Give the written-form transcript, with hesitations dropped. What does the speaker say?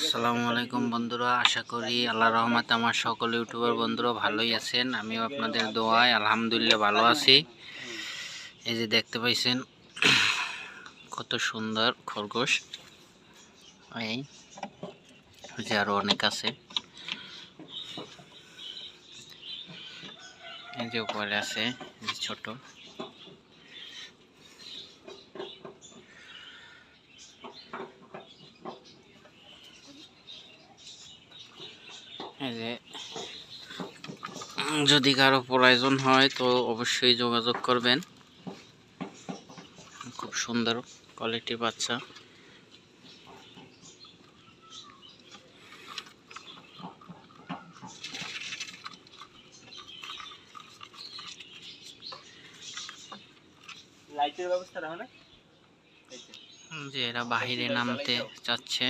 আসসালামু আলাইকুম বন্ধুরা, আশা করি আল্লাহর রহমতে আমার সকল ইউটিউবার বন্ধুরা ভালোই আছেন। আমিও আপনাদের দোয়ায় আলহামদুলিল্লাহ ভালো আছি। এই যে দেখতে পাইছেন কত সুন্দর খরগোশ, এই যে আরো অনেক আছে, এই যে উপরে আছে ছোট। এই যে যদি কারো প্রয়োজন হয় তো অবশ্যই যোগাযোগ করবেন। খুব সুন্দর কোয়ালিটির বাচ্চা। লাইটের ব্যবস্থা রাখো না, যে এরা বাহিরে নামতে চাচ্ছে